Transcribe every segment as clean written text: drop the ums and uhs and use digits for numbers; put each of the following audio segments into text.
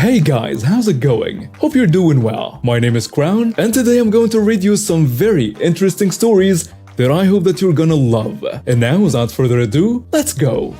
Hey guys, how's it going? Hope you're doing well. My name is Crown, and today I'm going to read you some very interesting stories that I hope that you're gonna love. And now, without further ado, let's go!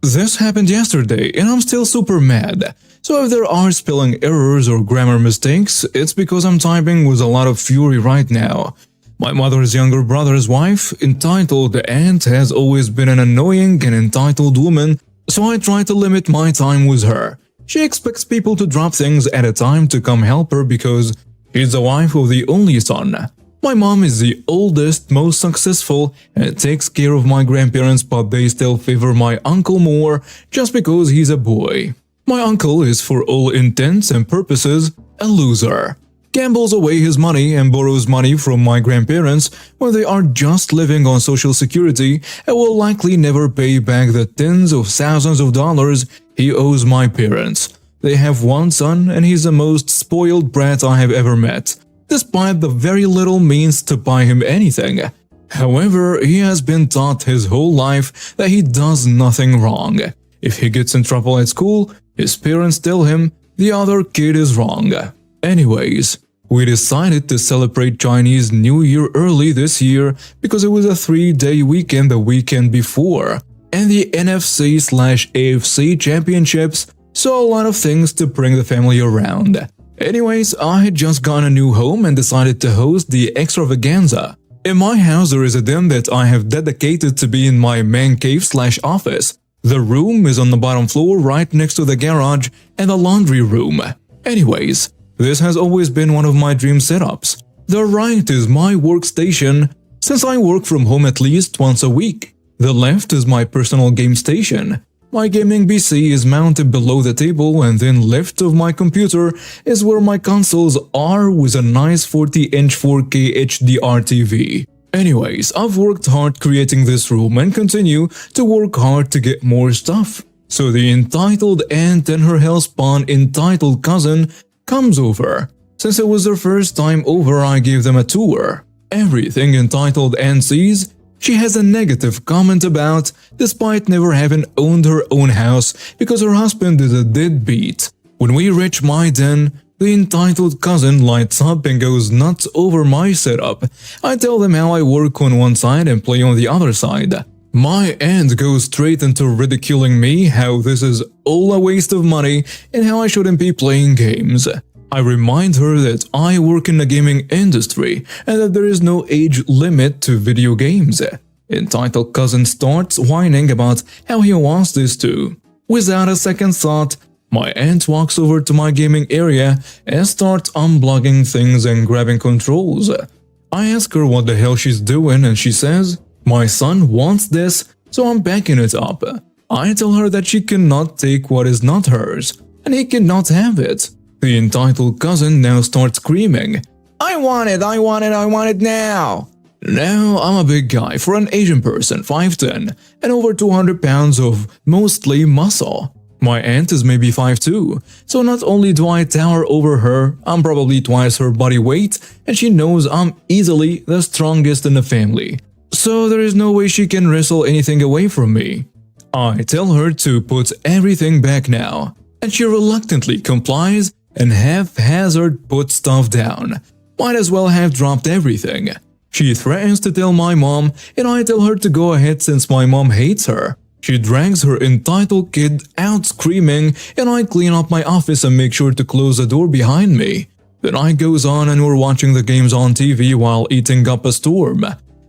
This happened yesterday, and I'm still super mad. So if there are spelling errors or grammar mistakes, it's because I'm typing with a lot of fury right now. My mother's younger brother's wife, entitled Aunt, has always been an annoying and entitled woman, so I try to limit my time with her. She expects people to drop things at a time to come help her because she's the wife of the only son. My mom is the oldest, most successful, and takes care of my grandparents, but they still favor my uncle more just because he's a boy. My uncle is, for all intents and purposes, a loser. Gambles away his money and borrows money from my grandparents when they are just living on Social Security and will likely never pay back the tens of thousands of dollars he owes my parents. They have one son and he's the most spoiled brat I have ever met, despite the very little means to buy him anything. However, he has been taught his whole life that he does nothing wrong. If he gets in trouble at school, his parents tell him the other kid is wrong. Anyways, we decided to celebrate Chinese New Year early this year because it was a 3-day weekend the weekend before, and the NFC/AFC championships, so a lot of things to bring the family around. Anyways, I had just gotten a new home and decided to host the extravaganza. In my house there is a den that I have dedicated to be in my man cave/office. The room is on the bottom floor right next to the garage and the laundry room. Anyways, this has always been one of my dream setups. The right is my workstation, since I work from home at least once a week. The left is my personal game station. My gaming PC is mounted below the table, and then left of my computer is where my consoles are with a nice 40-inch 4K HDR TV. Anyways, I've worked hard creating this room and continue to work hard to get more stuff. So the entitled aunt and her hellspawn entitled cousin comes over. Since it was their first time over, I gave them a tour. Everything entitled aunt sees, she has a negative comment about, despite never having owned her own house because her husband is a deadbeat. When we reach my den, the entitled cousin lights up and goes nuts over my setup. I tell them how I work on one side and play on the other side. My aunt goes straight into ridiculing me, how this is all a waste of money and how I shouldn't be playing games. I remind her that I work in the gaming industry and that there is no age limit to video games. Entitled cousin starts whining about how he wants this too. Without a second thought, my aunt walks over to my gaming area and starts unplugging things and grabbing controls. I ask her what the hell she's doing and she says, "My son wants this, so I'm backing it up." I tell her that she cannot take what is not hers, and he cannot have it. The entitled cousin now starts screaming, "I want it, I want it, I want it now!" Now, I'm a big guy for an Asian person, 5'10", and over 200 pounds of mostly muscle. My aunt is maybe 5'2", so not only do I tower over her, I'm probably twice her body weight, and she knows I'm easily the strongest in the family. So there is no way she can wrestle anything away from me. I tell her to put everything back now, and she reluctantly complies and haphazard puts stuff down. Might as well have dropped everything. She threatens to tell my mom, and I tell her to go ahead since my mom hates her. She drags her entitled kid out screaming, and I clean up my office and make sure to close the door behind me. The night goes on and we're watching the games on TV while eating up a storm.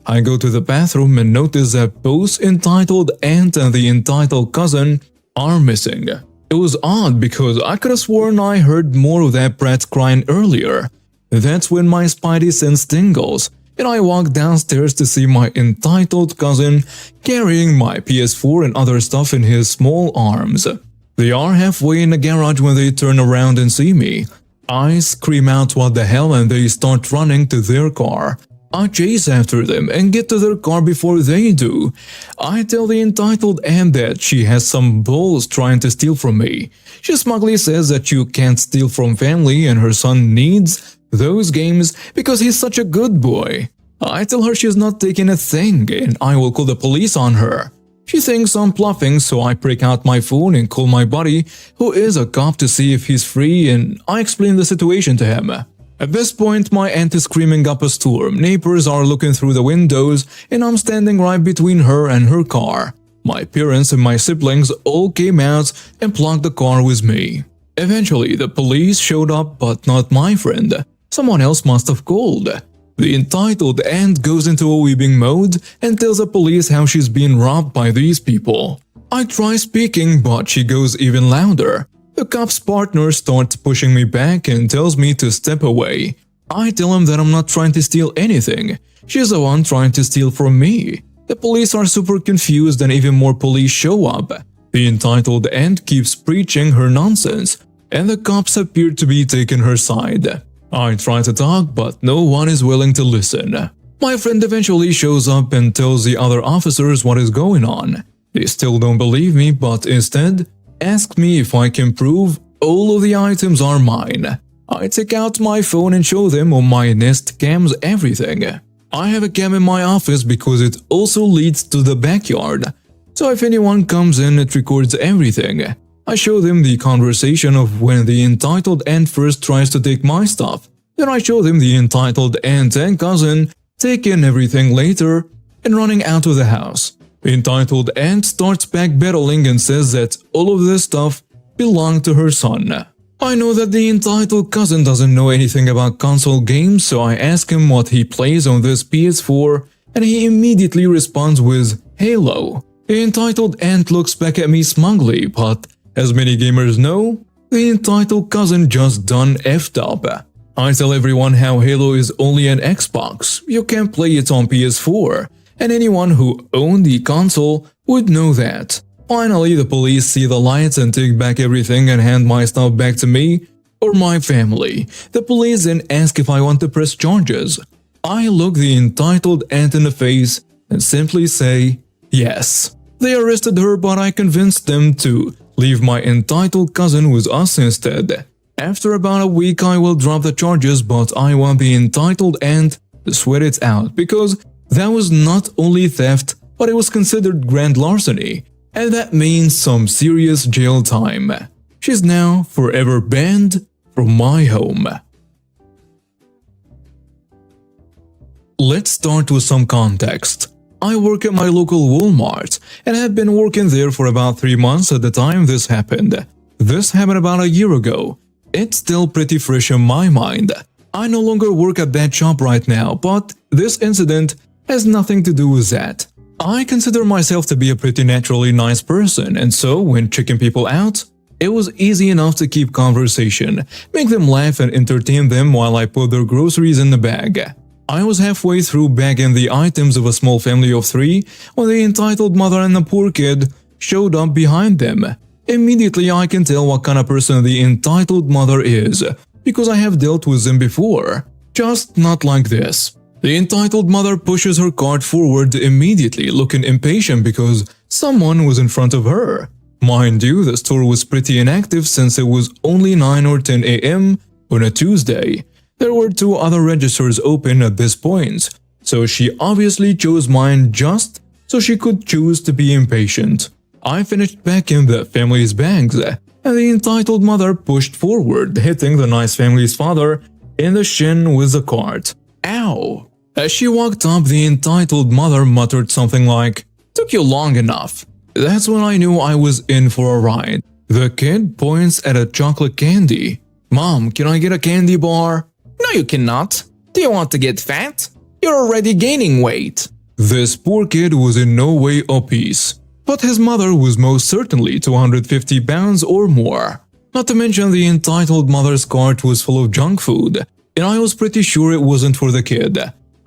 I go to the bathroom and notice that both entitled aunt and the entitled cousin are missing. It was odd because I could have sworn I heard more of that brat crying earlier. That's when my spidey sense tingles, and I walk downstairs to see my entitled cousin carrying my PS4 and other stuff in his small arms. They are halfway in the garage when they turn around and see me. I scream out what the hell and they start running to their car. I chase after them and get to their car before they do. I tell the entitled aunt that she has some balls trying to steal from me. She smugly says that you can't steal from family and her son needs those games because he's such a good boy. I tell her she's not taking a thing and I will call the police on her. She thinks I'm bluffing, so I break out my phone and call my buddy, who is a cop, to see if he's free, and I explain the situation to him. At this point, my aunt is screaming up a storm, neighbors are looking through the windows, and I'm standing right between her and her car. My parents and my siblings all came out and blocked the car with me. Eventually, the police showed up, but not my friend. Someone else must have called. The entitled aunt goes into a weeping mode and tells the police how she's been robbed by these people. I try speaking, but she goes even louder. The cop's partner starts pushing me back and tells me to step away. I tell him that I'm not trying to steal anything. She's the one trying to steal from me. The police are super confused and even more police show up. The entitled aunt keeps preaching her nonsense, and the cops appear to be taking her side. I try to talk, but no one is willing to listen. My friend eventually shows up and tells the other officers what is going on. They still don't believe me, but instead ask me if I can prove all of the items are mine. I take out my phone and show them on my Nest cams everything. I have a cam in my office because it also leads to the backyard. So if anyone comes in, it records everything. I show them the conversation of when the entitled aunt first tries to take my stuff. Then I show them the entitled aunt and cousin taking everything later and running out of the house. The entitled aunt starts backpedaling and says that all of this stuff belonged to her son. I know that the entitled cousin doesn't know anything about console games, so I ask him what he plays on this PS4, and he immediately responds with Halo. The entitled aunt looks back at me smugly, but as many gamers know, the entitled cousin just done effed up. I tell everyone how Halo is only an Xbox, you can't play it on PS4, and anyone who owned the console would know that. Finally, the police see the lights and take back everything and hand my stuff back to me or my family. The police then ask if I want to press charges. I look the entitled aunt in the face and simply say yes. They arrested her, but I convinced them to leave my entitled cousin with us instead. After about a week, I will drop the charges, but I want the entitled aunt to sweat it out because that was not only theft, but it was considered grand larceny. And that means some serious jail time. She's now forever banned from my home. Let's start with some context. I work at my local Walmart and have been working there for about 3 months at the time this happened. This happened about a year ago. It's still pretty fresh in my mind. I no longer work at that shop right now, but this incident has nothing to do with that. I consider myself to be a pretty naturally nice person, and so when checking people out, it was easy enough to keep conversation, make them laugh and entertain them while I put their groceries in the bag. I was halfway through bagging the items of a small family of 3 when the entitled mother and the poor kid showed up behind them. Immediately I can tell what kind of person the entitled mother is, because I have dealt with them before, just not like this. The entitled mother pushes her cart forward immediately, looking impatient because someone was in front of her. Mind you, the store was pretty inactive since it was only 9 or 10 a.m. on a Tuesday. There were 2 other registers open at this point, so she obviously chose mine just so she could choose to be impatient. I finished packing the family's bags, and the entitled mother pushed forward, hitting the nice family's father in the shin with the cart. Ow! As she walked up, the entitled mother muttered something like, "Took you long enough." That's when I knew I was in for a ride. The kid points at a chocolate candy. "Mom, can I get a candy bar?" No, you cannot. Do you want to get fat? You're already gaining weight. This poor kid was in no way obese, but his mother was most certainly 250 pounds or more. Not to mention the entitled mother's cart was full of junk food, and I was pretty sure it wasn't for the kid.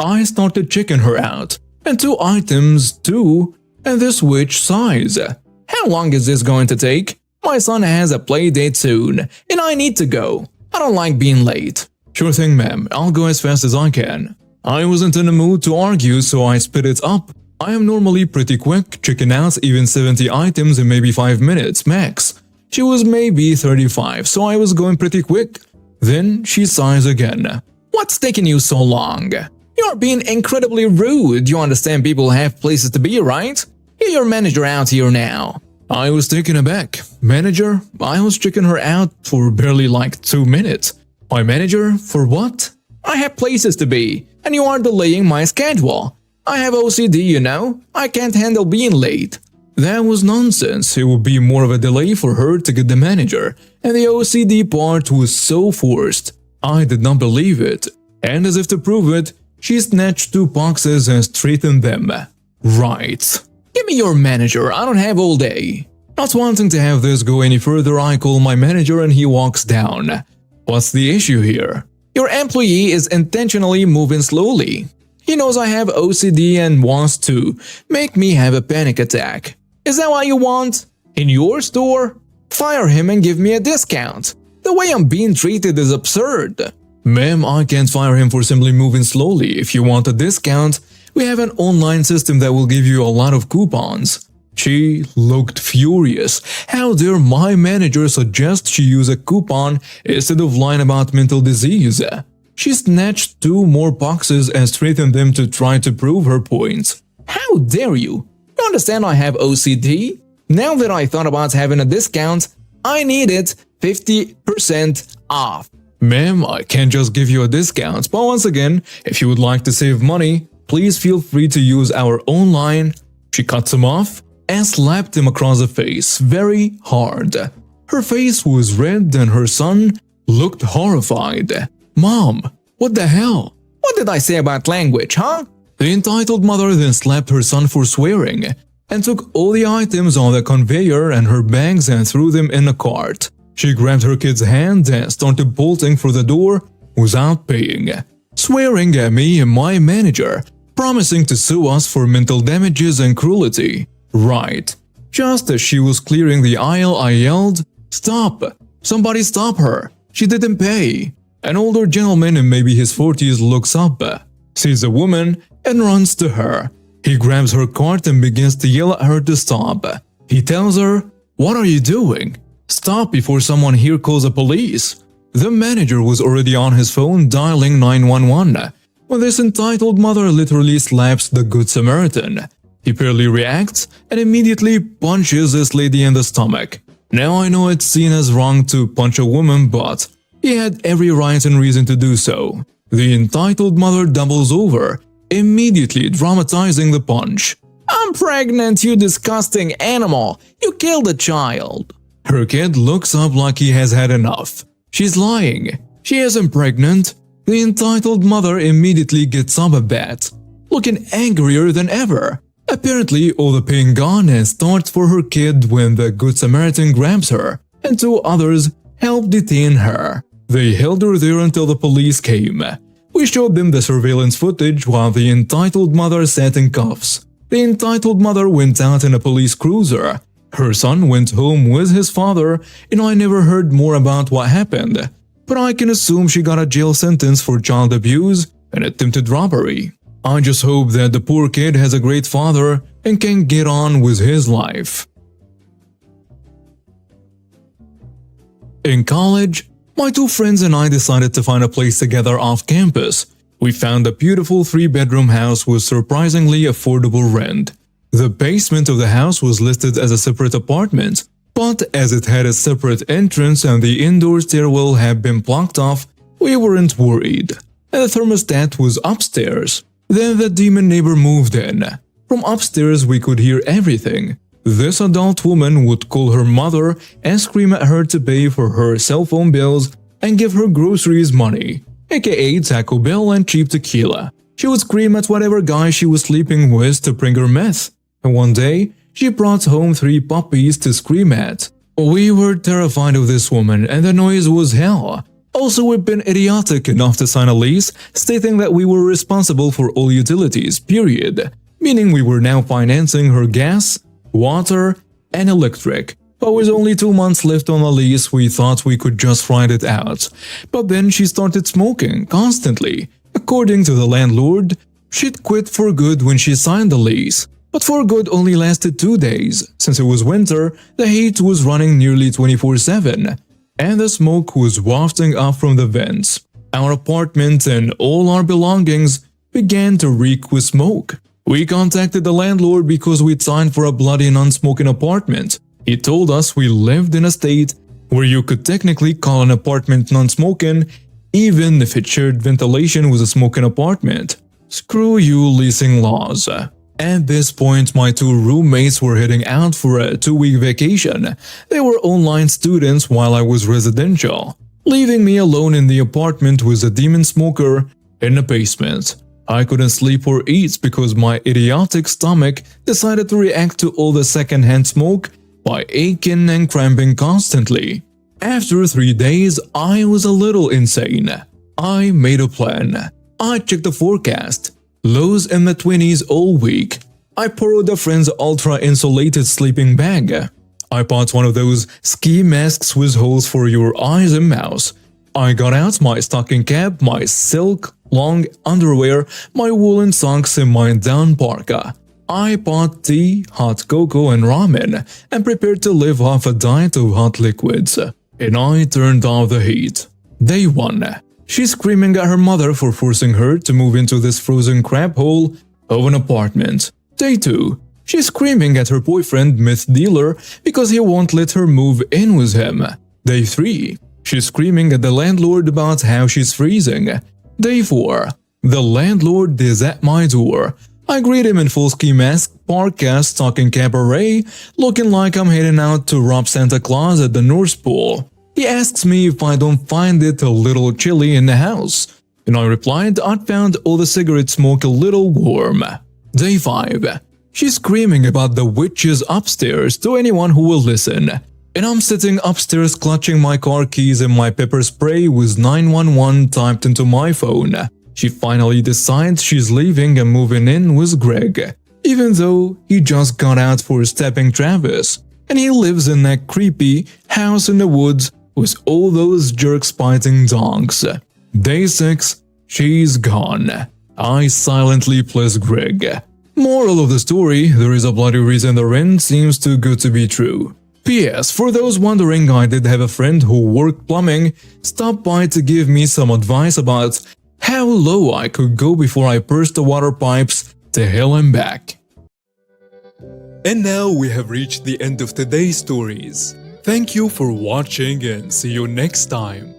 I started checking her out, and 2 items too, and this which size. How long is this going to take? My son has a play date soon, and I need to go. I don't like being late. Sure thing, ma'am. I'll go as fast as I can. I wasn't in the mood to argue, so I sped it up. I am normally pretty quick, checking out even 70 items in maybe 5 minutes, max. She was maybe 35, so I was going pretty quick. Then she sighs again. What's taking you so long? You're being incredibly rude. You understand people have places to be, right? Get your manager out here now. I was taken aback. Manager? I was checking her out for barely like 2 minutes. My manager? For what? I have places to be, and you are delaying my schedule. I have OCD, you know. I can't handle being late. That was nonsense. It would be more of a delay for her to get the manager, and the OCD part was so forced. I did not believe it, and as if to prove it, she snatched 2 boxes and straightened them. Right. Give me your manager, I don't have all day. Not wanting to have this go any further, I call my manager and he walks down. What's the issue here? Your employee is intentionally moving slowly. He knows I have OCD and wants to make me have a panic attack. Is that what you want? In your store? Fire him and give me a discount. The way I'm being treated is absurd. Ma'am, I can't fire him for simply moving slowly. If you want a discount, we have an online system that will give you a lot of coupons. She looked furious. How dare my manager suggest she use a coupon instead of lying about mental disease? She snatched 2 more boxes and straightened them to try to prove her point. How dare you? You understand I have OCD? Now that I thought about having a discount, I need it 50% off. Ma'am, I can't just give you a discount, but once again, if you would like to save money, please feel free to use our own line. She cuts him off and slapped him across the face very hard. Her face was red and her son looked horrified. Mom, what the hell? What did I say about language, huh? The entitled mother then slapped her son for swearing and took all the items on the conveyor and her bags and threw them in a cart. She grabbed her kid's hand and started bolting for the door without paying, swearing at me and my manager, promising to sue us for mental damages and cruelty. Right. Just as she was clearing the aisle, I yelled, "Stop! Somebody stop her! She didn't pay!" An older gentleman in maybe his 40s looks up, sees a woman, and runs to her. He grabs her cart and begins to yell at her to stop. He tells her, "What are you doing? Stop before someone here calls the police." The manager was already on his phone dialing 911 when this entitled mother literally slaps the Good Samaritan. He barely reacts and immediately punches this lady in the stomach. Now I know it's seen as wrong to punch a woman, but he had every right and reason to do so. The entitled mother doubles over, immediately dramatizing the punch. "I'm pregnant, you disgusting animal! You killed a child!" Her kid looks up like he has had enough. She's lying. She isn't pregnant. The entitled mother immediately gets up a bit, looking angrier than ever. Apparently, all the pain gone and starts for her kid when the Good Samaritan grabs her, and 2 others help detain her. They held her there until the police came. We showed them the surveillance footage while the entitled mother sat in cuffs. The entitled mother went out in a police cruiser. Her son went home with his father, and I never heard more about what happened. But I can assume she got a jail sentence for child abuse and attempted robbery. I just hope that the poor kid has a great father and can get on with his life. In college, my 2 friends and I decided to find a place together off campus. We found a beautiful 3-bedroom house with surprisingly affordable rent. The basement of the house was listed as a separate apartment, but as it had a separate entrance and the indoor stairwell had been blocked off, we weren't worried. And the thermostat was upstairs. Then the demon neighbor moved in. From upstairs we could hear everything. This adult woman would call her mother and scream at her to pay for her cell phone bills and give her groceries money, aka Taco Bell and cheap tequila. She would scream at whatever guy she was sleeping with to bring her meth. And one day, she brought home 3 puppies to scream at. We were terrified of this woman and the noise was hell. Also, we've been idiotic enough to sign a lease stating that we were responsible for all utilities, period. Meaning we were now financing her gas, water, and electric. But with only 2 months left on the lease, we thought we could just ride it out. But then she started smoking constantly. According to the landlord, she'd quit for good when she signed the lease. But for good only lasted 2 days. Since it was winter, the heat was running nearly 24/7. And the smoke was wafting up from the vents. Our apartment and all our belongings began to reek with smoke. We contacted the landlord because we'd signed for a bloody non-smoking apartment. He told us we lived in a state where you could technically call an apartment non-smoking even if it shared ventilation with a smoking apartment. Screw you leasing laws. At this point, my two roommates were heading out for a 2-week vacation. They were online students while I was residential, leaving me alone in the apartment with a demon smoker in the basement. I couldn't sleep or eat because my idiotic stomach decided to react to all the secondhand smoke by aching and cramping constantly. After 3 days, I was a little insane. I made a plan. I checked the forecast. Lows in the 20s all week. I borrowed a friend's ultra-insulated sleeping bag. I bought one of those ski masks with holes for your eyes and mouth. I got out my stocking cap, my silk long underwear, my woolen socks and my down parka. I bought tea, hot cocoa and ramen and prepared to live off a diet of hot liquids. And I turned off the heat. Day 1. She's screaming at her mother for forcing her to move into this frozen crap hole of an apartment. Day 2. She's screaming at her boyfriend, meth dealer, because he won't let her move in with him. Day 3. She's screaming at the landlord about how she's freezing. Day 4. The landlord is at my door. I greet him in full ski mask, parka, stocking cabaret, looking like I'm heading out to rob Santa Claus at the North Pole. He asks me if I don't find it a little chilly in the house, and I replied I'd found all the cigarette smoke a little warm. Day 5. She's screaming about the witches upstairs to anyone who will listen, and I'm sitting upstairs clutching my car keys and my pepper spray with 911 typed into my phone. She finally decides she's leaving and moving in with Greg, even though he just got out for stepping Travis, and he lives in that creepy house in the woods with all those jerks biting dogs. Day 6. She's gone. I silently bless Greg. Moral of the story, there is a bloody reason the rent seems too good to be true. P.S. For those wondering, I did have a friend who worked plumbing stop by to give me some advice about how low I could go before I burst the water pipes to hell and back. And now we have reached the end of today's stories. Thank you for watching and see you next time.